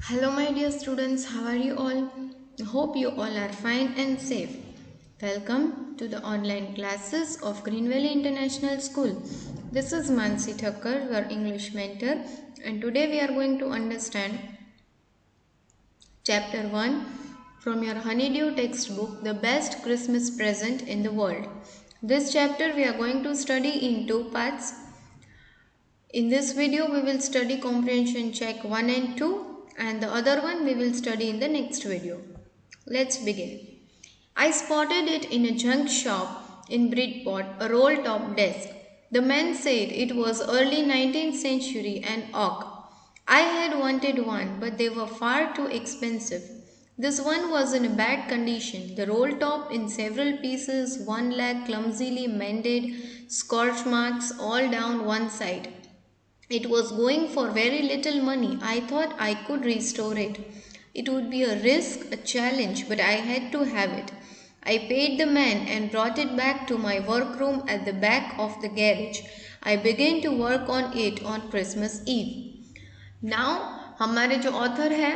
Hello, my dear students, how are you all? Hope you all are fine and safe. Welcome to the online classes of Green Valley International School. This is Mansi Thakkar, your English mentor, and today we are going to understand Chapter 1 from your Honeydew textbook, The Best Christmas Present in the World. This chapter we are going to study in two parts. In this video, we will study comprehension check 1 and 2, and the other one we will study in the next video. Let's begin. I spotted it in a junk shop in Bridport, a roll-top desk. The man said it was early 19th century and oak. I had wanted one, but they were far too expensive. This one was in bad condition, the roll top in several pieces, one leg clumsily mended, scorch marks all down one side. It was going for very little money. I thought I could restore it. It would be a risk, a challenge, but I had to have it. I paid the man and brought it back to my workroom at the back of the garage. I began to work on it on Christmas Eve. Now, हमारे जो author है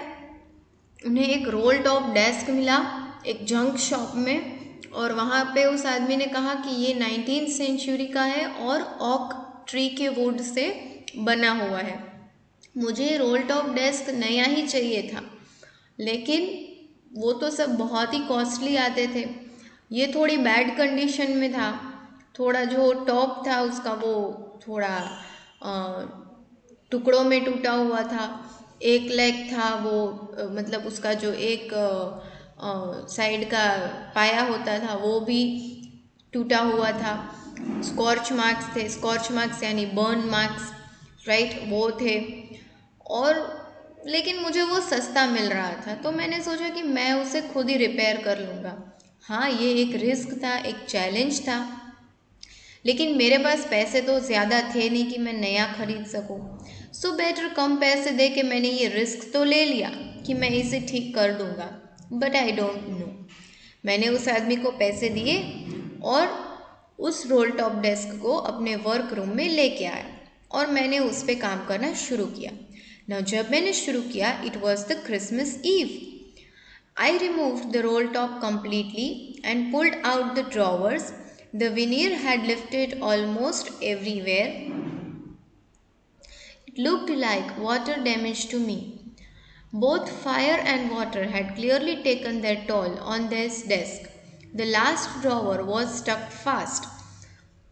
उन्हें एक role top desk मिला एक junk shop में और वहाँ पे उस आदमी ने कहा कि ये 19th सेंचुरी का है और ऑक ट्री के वुड से बना हुआ है। मुझे रोल टॉप डेस्क नया ही चाहिए था, लेकिन वो तो सब बहुत ही कॉस्टली आते थे। ये थोड़ी बैड कंडीशन में था, थोड़ा जो टॉप था उसका वो थोड़ा टुकड़ों में टूटा हुआ था, एक लेग था वो मतलब उसका जो एक साइड का पाया होता था वो भी टूटा हुआ था। स्कॉर्च मार्क्स थे, स्कॉर्च मार्क्स यानी बर्न मार्क्स, राइट, वो थे। और लेकिन मुझे वो सस्ता मिल रहा था तो मैंने सोचा कि मैं उसे खुद ही रिपेयर कर लूँगा। हाँ, ये एक रिस्क था, एक चैलेंज था, लेकिन मेरे पास पैसे तो ज़्यादा थे नहीं कि मैं नया खरीद सकूं। सो बेटर कम पैसे दे के मैंने ये रिस्क तो ले लिया कि मैं इसे ठीक कर दूंगा, बट आई डोंट नो। मैंने उस आदमी को पैसे दिए और उस रोल टॉप डेस्क को अपने वर्क रूम में लेके आया और मैंने उस पर काम करना शुरू किया। ना जब मैंने शुरू किया, it was the Christmas eve. I removed the roll top completely and pulled out the drawers. The veneer had lifted almost everywhere. It looked like water damage to me. Both fire and water had clearly taken their toll on this desk. The last drawer was stuck fast.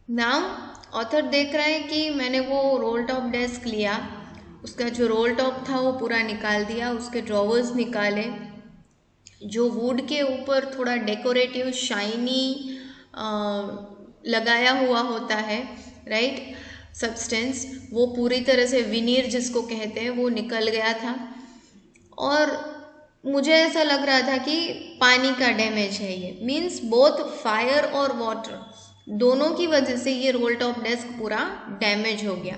Now, author देख रहा है कि मैंने वो role top desk लिया, उसका जो role top था वो पूरा निकाल दिया, उसके ड्रॉवर्स निकाले, जो वुड के ऊपर थोड़ा डेकोरेटिव शाइनी लगाया हुआ होता है, राइट, सब्सटेंस, वो पूरी तरह से विनीर जिसको कहते हैं वो निकल गया था। और मुझे ऐसा लग रहा था कि पानी का डैमेज है, ये मीन्स बोथ फायर और वाटर दोनों की वजह से ये रोल टॉप डेस्क पूरा डैमेज हो गया।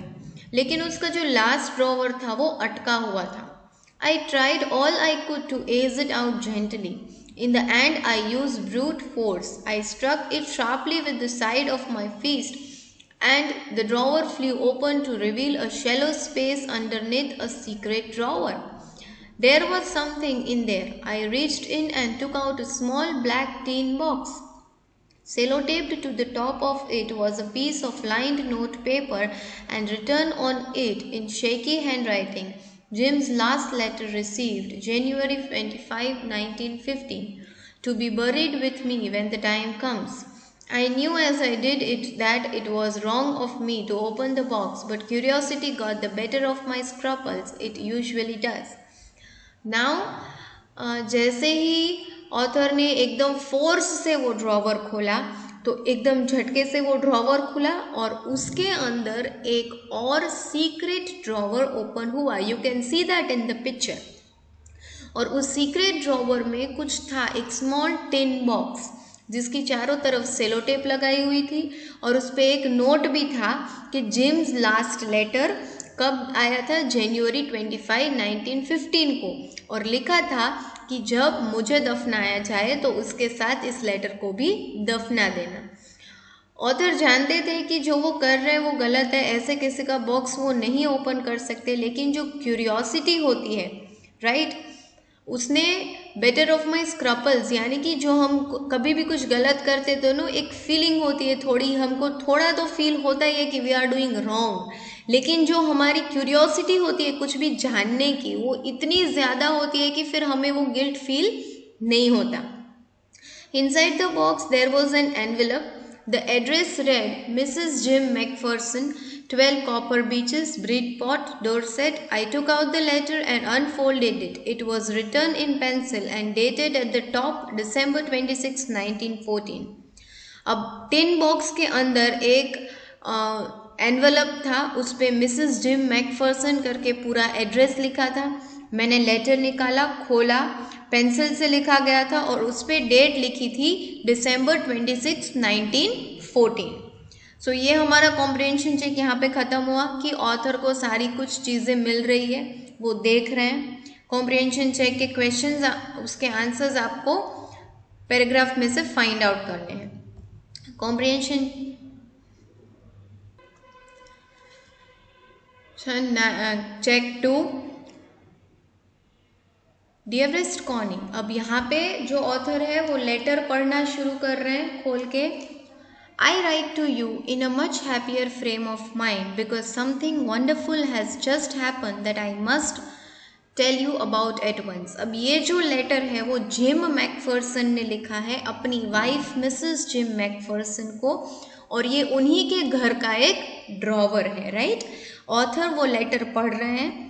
लेकिन उसका जो लास्ट ड्रॉवर था वो अटका हुआ था। I tried all I could to ease it out gently. In the end, I used brute force. I struck it sharply with the side of my fist, and the drawer flew open to reveal a shallow space underneath a secret drawer. There was something in there. I reached in and took out a small black tin box. Sellotaped to the top of it was a piece of lined note paper and written on it in shaky handwriting, Jim's last letter received January 25, 1915, to be buried with me when the time comes. I knew as I did it that it was wrong of me to open the box, but curiosity got the better of my scruples. It usually does. Now, जैसे ही author ने एकदम force से वो drawer खोला तो एकदम झटके से वो ड्रॉवर खुला और उसके अंदर एक और सीक्रेट ड्रॉवर ओपन हुआ। You can see that in the picture. और उस सीक्रेट ड्रॉवर में कुछ था, एक स्मॉल टिन बॉक्स जिसकी चारों तरफ सेलो टेप लगाई हुई थी और उस पर एक नोट भी था कि जिम्स लास्ट लेटर कब आया था, जनवरी 25, 1915 को, और लिखा था कि जब मुझे दफनाया जाए तो उसके साथ इस लेटर को भी दफना देना। ऑथर जानते थे कि जो वो कर रहे हैं वो गलत है, ऐसे किसी का बॉक्स वो नहीं ओपन कर सकते, लेकिन जो क्यूरियोसिटी होती है, राइट। उसने बेटर ऑफ माई स्क्रपल्स, यानी कि जो हम कभी भी कुछ गलत करते तो नो एक फीलिंग होती है थोड़ी, हमको थोड़ा तो फील होता ही है कि वी आर डूइंग रॉन्ग, लेकिन जो हमारी क्यूरियोसिटी होती है कुछ भी जानने की, वो इतनी ज़्यादा होती है कि फिर हमें वो गिल्ट फील नहीं होता। Inside the box there was an envelope. The address read Mrs. Jim McPherson, 12 Copper Beaches, Bridport, Dorset. I took out the letter and unfolded it. It was written in pencil and dated at the top December 26, 1914. अब tin box के अंदर एक envelope था, उस पर Mrs gym Macpherson करके पूरा address लिखा था। मैंने लेटर निकाला, खोला, पेंसिल से लिखा गया था और उस पर डेट लिखी थी दिसंबर 26, 1914। सो ये हमारा कॉम्प्रिहेंशन चेक यहाँ पे ख़त्म हुआ कि ऑथर को सारी कुछ चीज़ें मिल रही है, वो देख रहे हैं। कॉम्प्रिहेंशन चेक के क्वेश्चंस, उसके आंसर्स आपको पैराग्राफ में से फाइंड आउट करने हैं। Comprehension check 2, dearest Connie. अब यहाँ पे जो ऑथर है वो लेटर पढ़ना शुरू कर रहे हैं खोल के। I write to you in a much happier frame of mind because something wonderful has just happen that I must tell you about at once. अब ये जो लेटर है वो जिम मैकफर्सन ने लिखा है अपनी वाइफ मिसेस जिम मैकफर्सन को, और ये उन्हीं के घर का एक ड्रॉवर है, राइट। ऑथर वो लेटर पढ़ रहे हैं।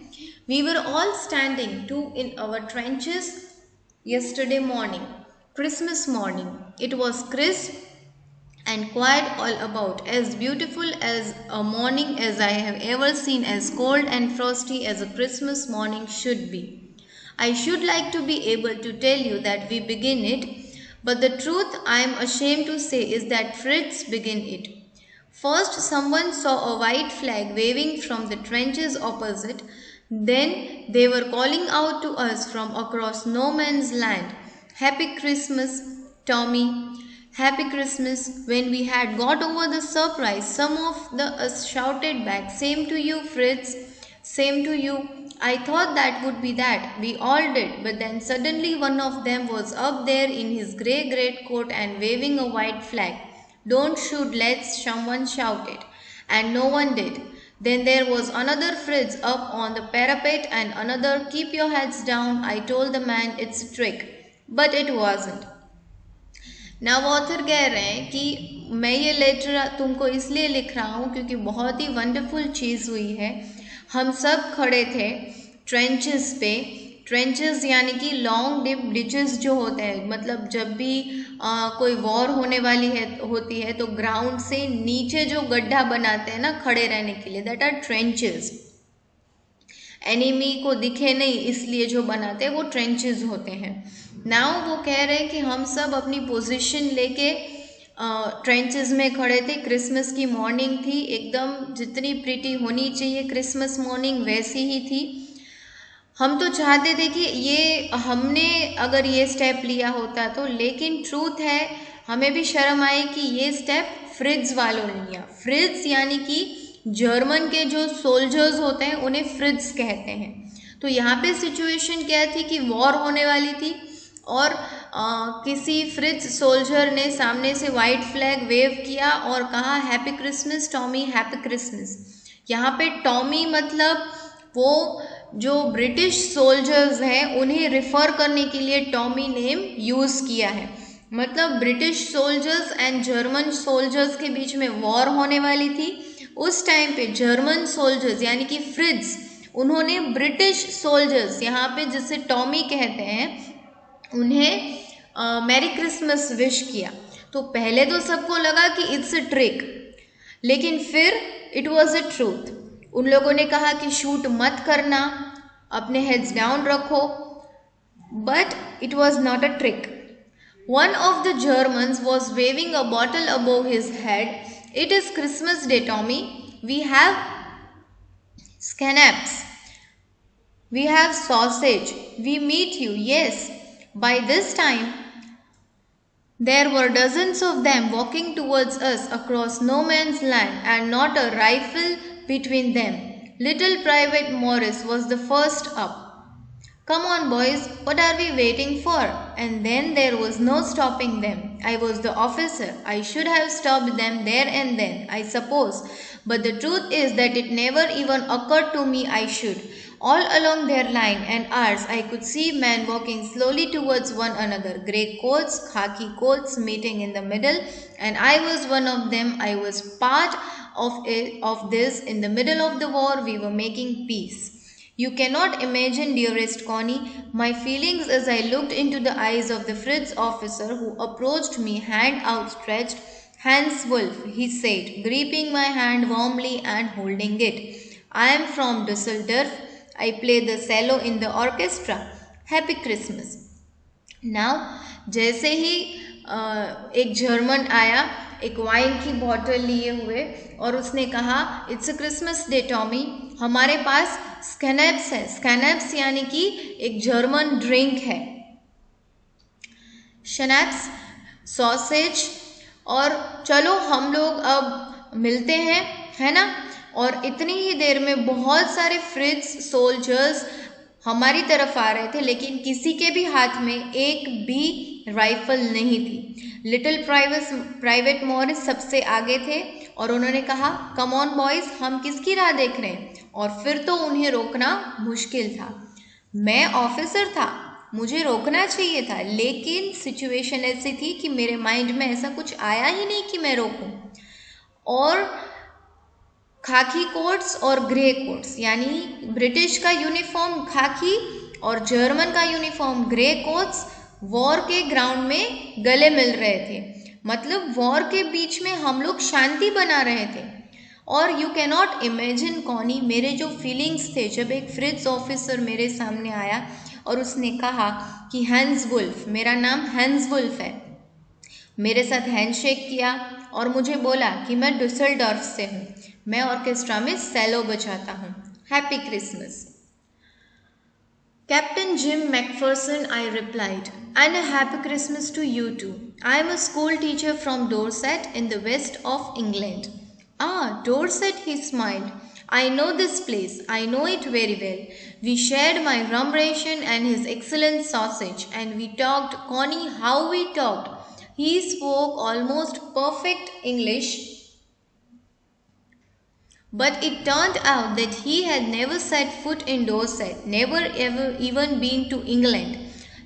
We were all standing two in our trenches yesterday morning, Christmas morning. It was crisp and quiet all about, as beautiful as a morning as I have ever seen, as cold and frosty as a Christmas morning should be. I should like to be able to tell you that we begin it, but the truth I am ashamed to say is that Fritz began it. First, someone saw a white flag waving from the trenches opposite. Then they were calling out to us from across no man's land, Happy Christmas, Tommy, Happy Christmas. When we had got over the surprise, some of us shouted back, Same to you, Fritz, same to you. I thought that would be that. We all did, but then suddenly one of them was up there in his grey greatcoat and waving a white flag. Don't shoot, let's, someone shouted, and no one did. Then there was another Fritz up on the parapet and another, keep your heads down. I told the man it's a trick, but it wasn't. Now author कह रहे हैं कि मैं ये letter तुमको इसलिए लिख रहा हूँ क्योंकि बहुत ही वंडरफुल चीज़ हुई है। हम सब खड़े थे ट्रेंचेस पे। ट्रेंचेस यानी कि लॉन्ग डिप डिचेस जो होते हैं, मतलब जब भी कोई वॉर होने वाली होती है तो ग्राउंड से नीचे जो गड्ढा बनाते हैं ना खड़े रहने के लिए, दैट आर ट्रेंचेस। एनिमी को दिखे नहीं इसलिए जो बनाते हैं वो ट्रेंचेस होते हैं। नाउ वो कह रहे हैं कि हम सब अपनी पोजीशन लेके ट्रेंचेस में खड़े थे। क्रिसमस की मॉर्निंग थी, एकदम जितनी प्रिटी होनी चाहिए क्रिसमस मॉर्निंग वैसी ही थी। हम तो चाहते थे कि ये हमने अगर ये स्टेप लिया होता तो, लेकिन ट्रूथ है हमें भी शर्म आई कि ये स्टेप फ्रिट्ज वालों ने लिया। फ्रिट्ज यानी कि जर्मन के जो सोल्जर्स होते हैं उन्हें फ्रिट्ज कहते हैं। तो यहाँ पे सिचुएशन क्या थी कि वॉर होने वाली थी और किसी फ्रिट्ज सोल्जर ने सामने से वाइट फ्लैग वेव किया और कहा happy Christmas Tommy, happy Christmas. यहाँ पे टॉमी मतलब वो जो ब्रिटिश सोल्जर्स हैं उन्हें रिफ़र करने के लिए टॉमी नेम यूज़ किया है। मतलब British soldiers and German soldiers के बीच में वॉर होने वाली थी। उस टाइम पे जर्मन सोल्जर्स यानी कि फ्रिट्ज, उन्होंने ब्रिटिश सोल्जर्स यहाँ पे जिसे टॉमी कहते हैं उन्हें मैरी क्रिसमस विश किया। तो पहले तो सबको लगा कि इट्स अ ट्रिक, लेकिन फिर इट वॉज अ ट्रूथ। उन लोगों ने कहा कि शूट मत करना, अपने हेड्स डाउन रखो, but it was not a trick. One of the Germans was waving a bottle above his head. It is Christmas day Tommy, we have schnapps, we have sausage, we meet you, yes. By this time, there were dozens of them walking towards us across no man's land and not a rifle between them. Little Private Morris was the first up. Come on, boys, what are we waiting for? And then there was no stopping them. I was the officer. I should have stopped them there and then, I suppose. But the truth is that it never even occurred to me I should. All along their line and ours, I could see men walking slowly towards one another, grey coats, khaki coats meeting in the middle, and I was one of them. I was part of this. In the middle of the war, we were making peace. You cannot imagine, dearest Connie, my feelings as I looked into the eyes of the Fritz officer who approached me, hand outstretched. Hans Wolf, he said, gripping my hand warmly and holding it. I am from Dusseldorf. I play the cello in the orchestra. Happy Christmas. Now जैसे ही एक German आया एक wine की bottle लिए हुए और उसने कहा it's a Christmas day Tommy, हमारे पास स्कैनेप्स है. स्कैनेप्स यानी कि एक जर्मन ड्रिंक है. शनैप्स, सॉसेज. और चलो हम लोग अब मिलते हैं, है ना. और इतनी ही देर में बहुत सारे फ्रिट्ज सोल्जर्स हमारी तरफ आ रहे थे, लेकिन किसी के भी हाथ में एक भी राइफल नहीं थी. लिटिल प्राइवेट मॉरिस सबसे आगे थे और उन्होंने कहा कम ऑन बॉयज, हम किसकी राह देख रहे हैं. और फिर तो उन्हें रोकना मुश्किल था. मैं ऑफिसर था, मुझे रोकना चाहिए था, लेकिन सिचुएशन ऐसी थी कि मेरे माइंड में ऐसा कुछ आया ही नहीं कि मैं रोकूं. और खाकी कोट्स और ग्रे कोट्स, यानी ब्रिटिश का यूनिफॉर्म खाकी और जर्मन का यूनिफॉर्म ग्रे कोट्स वॉर के ग्राउंड में गले मिल रहे थे. मतलब वॉर के बीच में हम लोग शांति बना रहे थे. और यू कैनॉट इमेजिन कॉनी, मेरे जो फीलिंग्स थे जब एक फ्रिट्ज ऑफिसर मेरे सामने आया और उसने कहा कि हैंस वुल्फ, मेरा नाम हैंस वुल्फ है, मेरे साथ हैंडशेक किया और मुझे बोला कि मैं डुसेल्डॉर्फ से हूँ, मैं ऑर्केस्ट्रा में सेलो बजाता हूँ. Happy Christmas. Captain Jim McPherson, I replied, and a happy Christmas to you too. I am a school teacher from Dorset in the west of England. Ah, Dorset, he smiled. I know this place. I know it very well. We shared my rum ration and his excellent sausage, and we talked, Connie, how we talked. He spoke almost perfect English, but it turned out that he had never set foot in Dorset, never ever even been to England.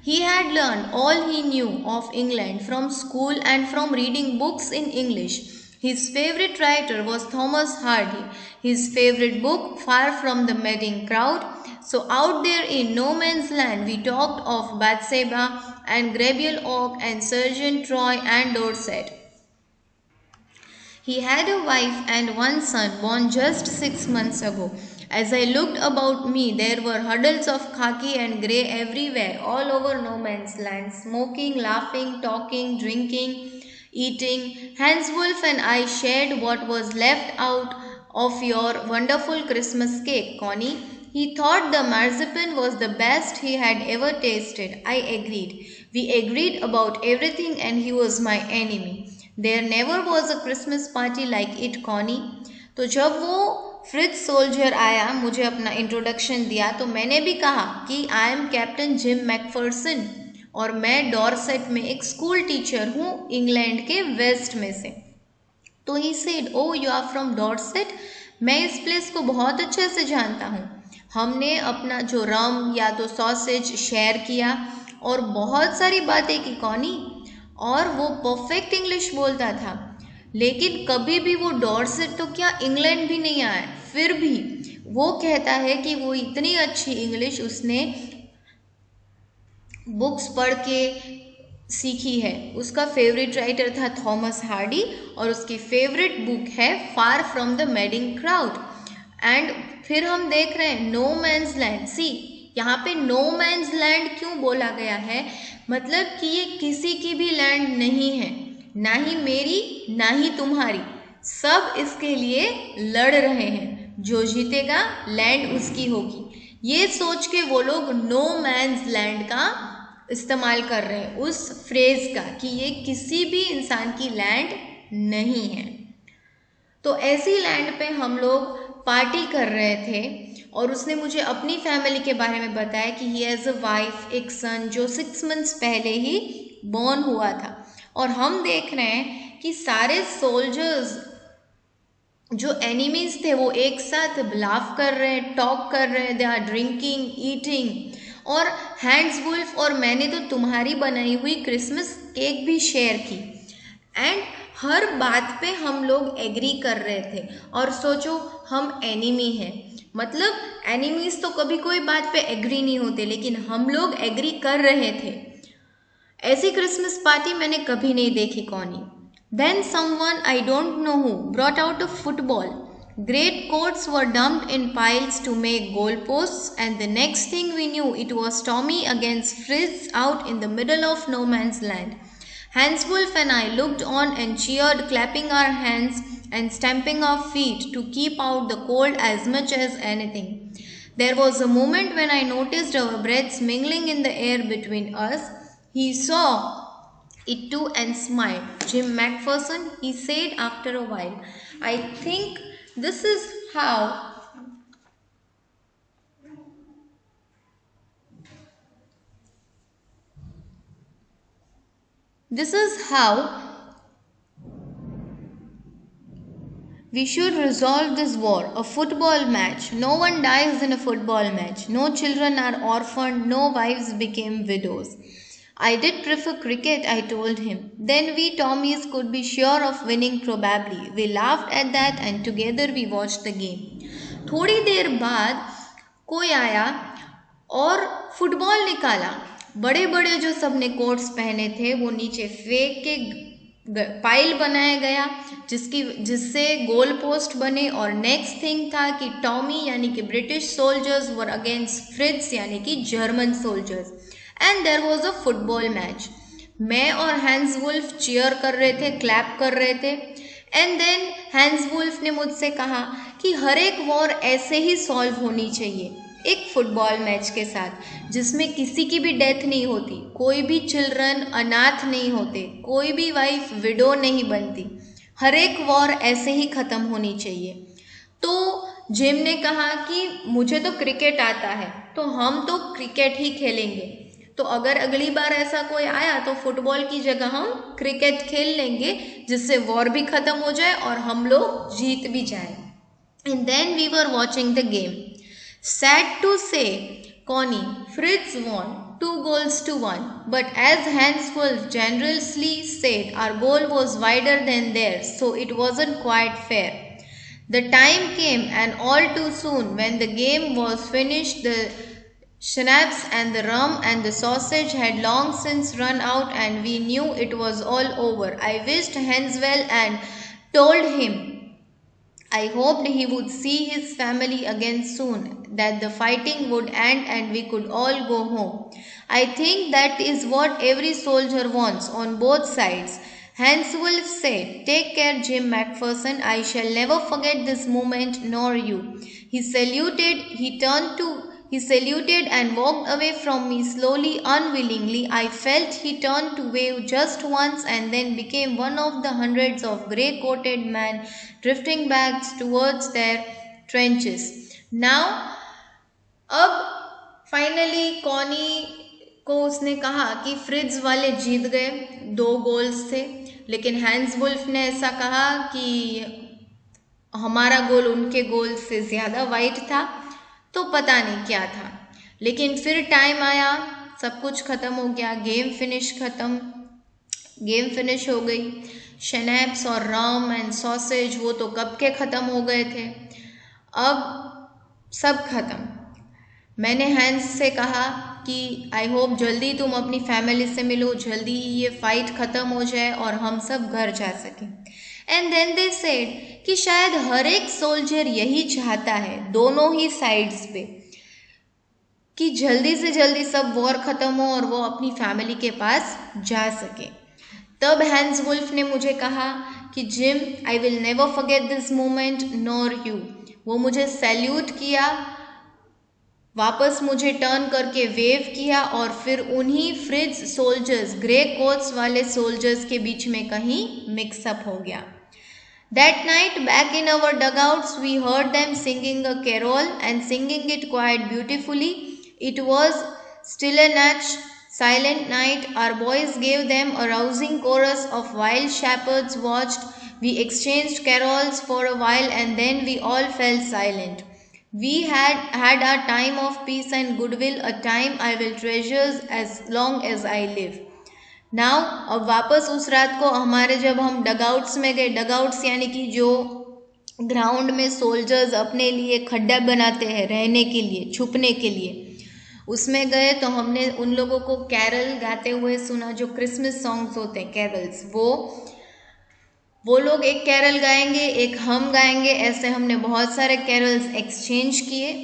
He had learned all he knew of England from school and from reading books in English. His favorite writer was Thomas Hardy. His favorite book, Far from the Madding Crowd. So out there in no man's land, we talked of Bathsheba and Gabriel Oak and Sergeant Troy and Dorset. He had a wife and one son born just 6 months ago. As I looked about me, there were huddles of khaki and grey everywhere, all over no man's land, smoking, laughing, talking, drinking, eating. Hans Wolf and I shared what was left out of your wonderful Christmas cake, Connie. He thought the marzipan was the best he had ever tasted. I agreed. We agreed about everything and he was my enemy. There never was a Christmas party like it, Connie. तो जब वो Fritz soldier आया, मुझे अपना introduction दिया, तो मैंने भी कहा कि I am captain Jim McPherson और मैं डॉरसेट में एक स्कूल टीचर हूँ इंग्लैंड के वेस्ट में से. तो he said, oh you are from Dorset, मैं इस प्लेस को बहुत अच्छे से जानता हूँ. हमने अपना जो रम या तो सॉसेज शेयर किया और बहुत सारी बातें की, कॉनी. और वो परफेक्ट इंग्लिश बोलता था, लेकिन कभी भी वो डॉरसेट तो क्या इंग्लैंड भी नहीं आया. फिर भी वो कहता है कि वो इतनी अच्छी इंग्लिश उसने बुक्स पढ़ के सीखी है. उसका फेवरेट राइटर था थॉमस हार्डी और उसकी फेवरेट बुक है far from the madding crowd. And फिर हम देख रहे हैं नो मैन्स लैंड. सी, यहाँ पे नो मैन्स लैंड क्यों बोला गया है? मतलब कि ये किसी की भी लैंड नहीं है, ना ही मेरी ना ही तुम्हारी. सब इसके लिए लड़ रहे हैं, जो जीतेगा लैंड उसकी होगी. ये सोच के वो लोग नो मैन्स लैंड का इस्तेमाल कर रहे हैं, उस फ्रेज का, कि ये किसी भी इंसान की लैंड नहीं है. तो ऐसी लैंड पे हम लोग पार्टी कर रहे थे और उसने मुझे अपनी फैमिली के बारे में बताया कि ही हैज़ अ वाइफ, एक सन जो 6 मंथ्स पहले ही बॉर्न हुआ था। और हम देख रहे हैं कि सारे सोल्जर्स जो एनिमीज थे वो एक साथ लाफ कर रहे हैं, टॉक कर रहे हैं, दे आर ड्रिंकिंग, ईटिंग। और हैंड्स वुल्फ और मैंने तो तुम्हारी बनाई हुई क्रिसमस केक भी शेयर की। एंड हर बात पे हम लोग एग्री कर रहे थे। और सोचो, हम एनिमी हैं, मतलब एनिमीज तो कभी कोई बात पे एग्री नहीं होते, लेकिन हम लोग एग्री कर रहे थे। ऐसी क्रिसमस पार्टी मैंने कभी नहीं देखी कौनी। Then someone I don't know who brought out a football. Great coats were dumped in piles to make goalposts, and the next thing we knew, it was Tommy against Fritz out in the middle of no man's land. Hanswolf and I looked on and cheered, clapping our hands and stamping our feet to keep out the cold as much as anything. There was a moment when I noticed our breaths mingling in the air between us. He saw it too and smiled. Jim McPherson, he said after a while, I think this is how we should resolve this war. A football match. No one dies in a football match. No children are orphaned. No wives became widows. I did prefer cricket, I told him. Then we Tommies could be sure of winning probably. We laughed at that and together we watched the game. थोड़ी देर बाद कोई आया और football निकाला। बड़े बड़े जो सबने कोट्स पहने थे वो नीचे फेंक के पाइल बनाया गया, जिससे गोल पोस्ट बने। और नेक्स्ट थिंग था कि टॉमी यानी कि British soldiers were against Fritz यानी कि German soldiers, and there was a football match. मैं और हैंस वुल्फ चीयर कर रहे थे, क्लैप कर रहे थे। एंड देन हैंस वुल्फ ने मुझसे कहा कि हर एक वॉर ऐसे ही सॉल्व होनी चाहिए, एक फुटबॉल मैच के साथ, जिसमें किसी की भी डेथ नहीं होती, कोई भी चिल्ड्रन अनाथ नहीं होते, कोई भी वाइफ विडो नहीं बनती। हर एक वॉर ऐसे ही ख़त्म होनी चाहिए। तो जिम ने कहा कि मुझे तो क्रिकेट आता है, तो हम तो क्रिकेट ही खेलेंगे। तो अगर अगली बार ऐसा कोई आया तो फुटबॉल की जगह हम क्रिकेट खेल लेंगे, जिससे वॉर भी ख़त्म हो जाए और हम लोग जीत भी जाए। And then we were watching the game. Sad to say, Connie, Fritz won 2-1, but as Hans Wolf generously said, our goal was wider than theirs, so it wasn't quite fair. The time came, and all too soon, when the game was finished, the schnapps and the rum and the sausage had long since run out, and we knew it was all over. I wished Hans well and told him I hoped he would see his family again soon, that the fighting would end and we could all go home. I think that is what every soldier wants on both sides. Hans Wolf said, Take care, Jim McPherson. I shall never forget this moment, nor you. He saluted and walked away from me slowly, unwillingly. I felt he turned to wave just once and then became one of the hundreds of grey-coated men drifting back towards their trenches. Now, अब finally Connie को उसने कहा कि fridge वाले जीत गए, 2 goals थे। लेकिन hence wolf ने ऐसा कहा कि हमारा गोल उनके गोल से ज़्यादा वाइट था। तो पता नहीं क्या था, लेकिन फिर टाइम आया, सब कुछ ख़त्म हो गया, गेम फिनिश हो गई। शनैप्स और रम एंड सॉसेज वो तो कब के ख़त्म हो गए थे। अब सब ख़त्म। मैंने हैंस से कहा कि आई होप जल्दी तुम अपनी फैमिली से मिलो, जल्दी ये फ़ाइट ख़त्म हो जाए और हम सब घर जा सकें। एंड देन दे सेड कि शायद हर एक सोल्जर यही चाहता है, दोनों ही साइड्स पे, कि जल्दी से जल्दी सब वॉर ख़त्म हो और वो अपनी फैमिली के पास जा सके। तब हैंस वुल्फ ने मुझे कहा कि gym, I will never forget this moment nor you. वो मुझे सैल्यूट किया, वापस मुझे टर्न करके वेव किया और फिर उन्हीं फ्रिज सोल्जर्स, ग्रे कोट्स वाले सोल्जर्स के बीच में कहीं मिक्सअप हो गया। That night, back in our dugouts, we heard them singing a carol and singing it quite beautifully. It was still a night, silent night. Our boys gave them a rousing chorus of wild shepherds watched. We exchanged carols for a while and then we all fell silent. We had our time of peace and goodwill, a time I will treasure as long as I live. Now अब वापस उस रात को हमारे जब हम डगआउट्स में गए, डगआउट्स यानी कि जो ग्राउंड में सोल्जर्स अपने लिए खड्डा बनाते हैं रहने के लिए, छुपने के लिए, उसमें गए तो हमने उन लोगों को कैरल गाते हुए सुना, जो क्रिसमस सॉन्ग्स होते हैं कैरल्स, वो लोग एक कैरल गाएंगे, एक हम गाएंगे, ऐसे हमने बहुत सारे कैरल्स एक्सचेंज किए।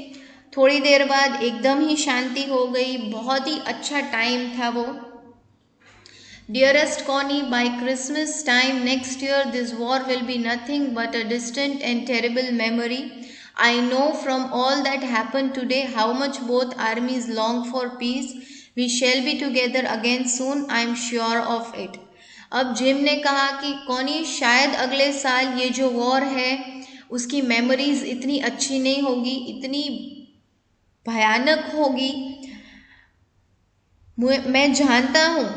थोड़ी देर बाद एकदम ही शांति हो गई, बहुत ही अच्छा टाइम था वो। Dearest Connie, by Christmas time next year, this war will be nothing but a distant and terrible memory. I know from all that happened today how much both armies long for peace. We shall be together again soon, I am sure of it. अब gym ने कहा कि Connie शायद अगले साल ये जो war है उसकी मेमोरीज इतनी अच्छी नहीं होगी, इतनी भयानक होगी। मैं जानता हूँ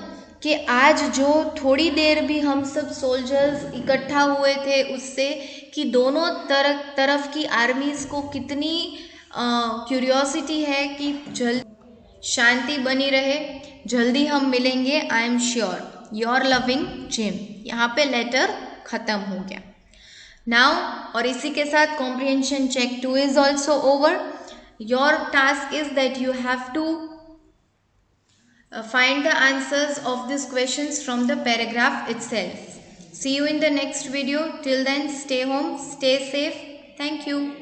कि आज जो थोड़ी देर भी हम सब सोल्जर्स इकट्ठा हुए थे उससे कि दोनों तरफ की आर्मीज़ को कितनी क्यूरियोसिटी है कि जल्द शांति बनी रहे, जल्दी हम मिलेंगे। I am sure, your loving gym. यहाँ पे लेटर ख़त्म हो गया। नाउ और इसी के साथ comprehension check 2 is also over. Your task is that you have to find the answers of these questions from the paragraph itself. See you in the next video. Till then, stay home, stay safe. Thank you.